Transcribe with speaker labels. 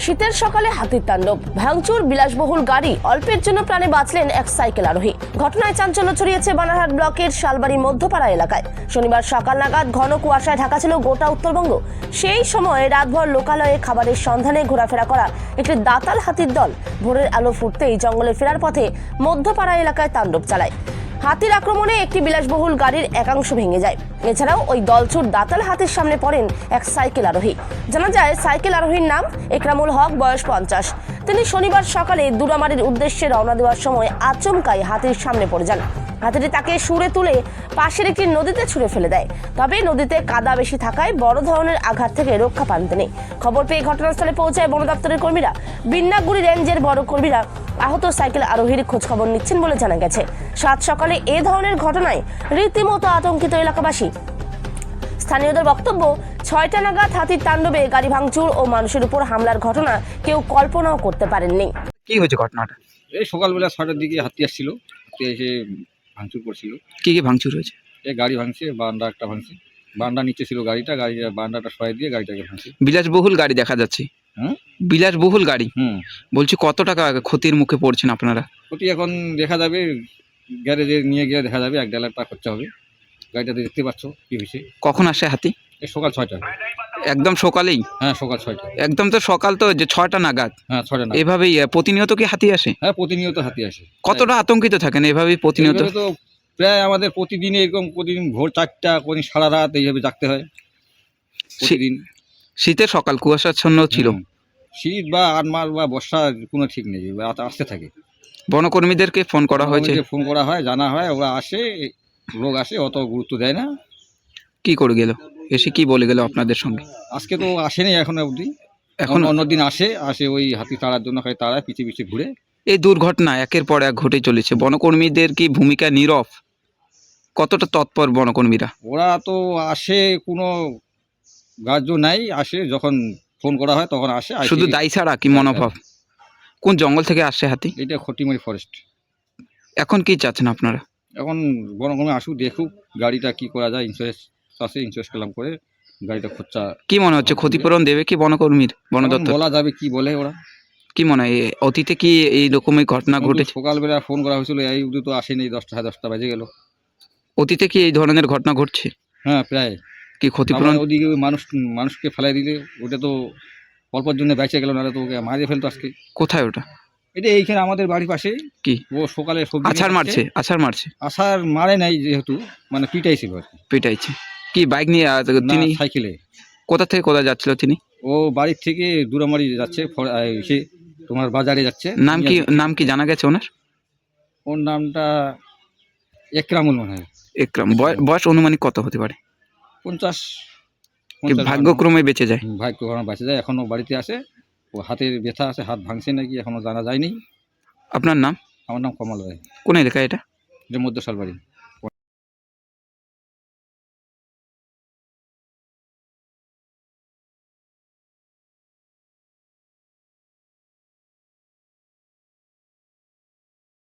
Speaker 1: শীতের সকালে হাতির তাণ্ডব, ভাঙচুর বিলাসবহুল গাড়ি, অল্পের জন্য প্রাণে বাঁচলেন এক সাইকেল আরোহী। ঘটনায় চাঞ্চল্য ছড়িয়েছে বানারহাট ব্লকের শালবাড়ি মধ্যপাড়া এলাকায়। শনিবার সকাল নাগাদ ঘন কুয়াশায় ঢাকা ছিল গোটা উত্তরবঙ্গ। সেই সময় রাতভর লোকালয়ে খাবারের সন্ধানে ঘোরাফেরা করা একটি দাতাল হাতির দল ভোরের আলো ফুটতেই জঙ্গলে ফেরার পথে মধ্যপাড়া এলাকায় তাণ্ডব চালায়। হাতির আক্রমণে একটি বিলাসবহুল গাড়ির একাংশ ভেঙে যায়। এছাড়াও ওই দলছুট দাতাল হাতির সামনে পড়েন এক সাইকেল আরোহী। জানা যায়, সাইকেল আরোহীর নাম একরামুল হক, বয়স 50। তিনি শনিবার সকালে দুরামারির উদ্দেশ্যে রওনা দেওয়ার সময় আচমকাই হাতির সামনে পড়ে যান। হাতিটি তাকে শুঁড়ে তুলে পাশের একটি নদীতে ছুঁড়ে ফেলে দেয়। তবে নদীতে কাদা বেশি থাকায় বড় ধরনের আঘাত থেকে রক্ষা পান তিনি। খবর পেয়ে ঘটনাস্থলে পৌঁছায় বন দপ্তরের কর্মীরা। বিন্নাগুড়ি রেঞ্জের বড় কর্মীরা আহত সাইকেল আরোহীর খোঁজ খবর নিচ্ছেন বলে জানা গেছে। সাত সকালে এ ধরনের ঘটনায় রীতিমতো আতঙ্কিত এলাকাবাসী। স্থানীয়দের বক্তব্য, 6টা নাগাদ হাতির তাণ্ডবে গাড়ি ভাঙচুর ও মানুষের উপর হামলার ঘটনা কেউ কল্পনাও করতে পারেননি।
Speaker 2: কি হয়েছে ঘটনাটা?
Speaker 3: এই সকালবেলা 6টার দিকে হাতি আসছিল, হাতি এসে ভাঙচুর করছিল।
Speaker 2: কি কি ভাঙচুর হয়েছে?
Speaker 3: এই গাড়ি ভাঙছে, বারান্দা একটা ভাঙছে, বারান্দার নিচে ছিল গাড়িটা, বারান্দাটা সরাই দিয়ে গাড়িটাকে ভাঙছে।
Speaker 2: বিলাসবহুল গাড়ি দেখা যাচ্ছে।
Speaker 3: হুম,
Speaker 2: বিলাসবহুল গাড়ি।
Speaker 3: হুম।
Speaker 2: বলছি কত টাকা ক্ষতির মুখে পড়ছেন আপনারা?
Speaker 3: ওটি এখন দেখা যাবে, গ্যারেজে নিয়ে গিয়ে দেখা যাবে। 1.5 লাখ টাকা খরচা হবে। গাড়িটাতে দেখতে পাচ্ছ কি হয়েছে।
Speaker 2: কখন আসে হাতি?
Speaker 3: এই সকাল 6টা।
Speaker 2: একদম সকালেই?
Speaker 3: হ্যাঁ, সকাল 6টা।
Speaker 2: একদম তো সকাল তো, যে 6টা নাগাদ।
Speaker 3: হ্যাঁ, 6টা না।
Speaker 2: এভাবেই প্রতিনিয়ত কি হাতি আসে?
Speaker 3: হ্যাঁ, প্রতিনিয়ত হাতি আসে।
Speaker 2: কতটা আতঙ্কিত থাকেন এভাবেই প্রতিনিয়ত?
Speaker 3: এইভাবে তো প্রায় আমাদের প্রতিদিন এরকম, প্রতিদিন ভোর 4টা, কোনদিন সারা রাত এইভাবে জাগতে হয় প্রতিদিন।
Speaker 2: শীতের সকাল, কুয়াশাচ্ছন্ন ছিল।
Speaker 3: হুম। শীত বা 8 মাস বা বর্ষা কোনো ঠিক নেই, আসতে থাকে।
Speaker 2: বনকর্মীদেরকে ফোন করা হয়েছে?
Speaker 3: আমাদেরকে ফোন করা হয়, জানা হয়, ওরা আসে, লোক আসে, অত গুরুত্ব দেয় না।
Speaker 2: কি করে গেল? এসে কি বলে গেল আপনাদের সঙ্গে?
Speaker 3: আজকে তো আসেনি এখনো অবধি।
Speaker 2: এখন
Speaker 3: অন্যদিন আসে ওই হাতি তাড়ার জন্য, হয় তাড়ায়, পিছিয়ে পিছিয়ে ঘুরে।
Speaker 2: এই দুর্ঘটনা একের পর এক ঘটে চলেছে, বনকর্মীদের কি ভূমিকা নীরব? কতটা তৎপর বনকর্মীরা?
Speaker 3: ওরা তো আসে, কোনো গ্রাহ্য নাই, আসে যখন ফোন করা হয় তখন আসে।
Speaker 2: শুধু দায়ী ছাড়া কি মনোভাব? কোন জঙ্গল থেকে আসছে হাতি?
Speaker 3: এটা খটিমারি ফরেস্ট।
Speaker 2: এখন কি চাচ্ছেন আপনারা?
Speaker 3: এখন বনকর্মী আসুক, দেখুক গাড়িটা কি করা যায়। ইন্স্যুরেন্স আছে, ইন্স্যুরেন্স ক্লেম করে গাড়িটা খরচা।
Speaker 2: কি মনে হচ্ছে ক্ষতিপূরণ দেবে কি বনকর্মীর, বন
Speaker 3: এখন
Speaker 2: দপ্তর?
Speaker 3: বলা যাবে, কি বলে ওরা।
Speaker 2: কি মনে হয় অতীতে কি এই রকমের ঘটনা ঘটেছে?
Speaker 3: সকালবেলা ফোন করা হয়েছিল, এই অবধি তো আসেনি। 10টা, সাড়ে 10টা বাজে গেল।
Speaker 2: অতীতে কি এই ধরনের ঘটনা ঘটছে?
Speaker 3: হ্যাঁ, প্রায়।
Speaker 2: কি ক্ষতিপূরণ?
Speaker 3: আমার ওদিকে ওই মানুষকে ফেলাই দিলে ওটা তো অল্পের জন্য বেঁচে গেল, নাহলে তো ওকে মারিয়ে ফেলতো আজকে।
Speaker 2: কোথায় ওটা?
Speaker 3: এটা এইখানে আমাদের বাড়ির পাশে।
Speaker 2: কি
Speaker 3: ও সকালে সবজি
Speaker 2: আছাড়
Speaker 3: নিয়ে
Speaker 2: মারছে?
Speaker 3: আসছে।
Speaker 2: আছাড় মারছে?
Speaker 3: আসার মারে নাই, যেহেতু মানে পিটাইছিল আর কি।
Speaker 2: পিটাইছে? কি বাইক নিয়ে
Speaker 3: না,
Speaker 2: তিনি
Speaker 3: সাইকেলে।
Speaker 2: কোথা থেকে কোথায় যাচ্ছিল তিনি?
Speaker 3: ও বাড়ির থেকে দুরামারি যাচ্ছে, সে তোমার বাজারে যাচ্ছে।
Speaker 2: নাম কি জানা গেছে ওনার?
Speaker 3: ওর নামটা একরামুল মনে হয়।
Speaker 2: একরাম। বয়স অনুমানিক কত হতে পারে?
Speaker 3: 50।
Speaker 2: কি ভাগ্যক্রমে বেঁচে যায়?
Speaker 3: ভাগ্য বাঁচে যায়। এখনো বাড়িতে আসে। ও হাতের ব্যথা আছে, হাত ভাঙছে নাকি এখনো জানা যায়নি।
Speaker 2: আপনার নাম?
Speaker 3: আমার নাম কমল রায়।
Speaker 2: কোন এলাকা এটা?
Speaker 3: এটা মধ্য শালবাড়ি।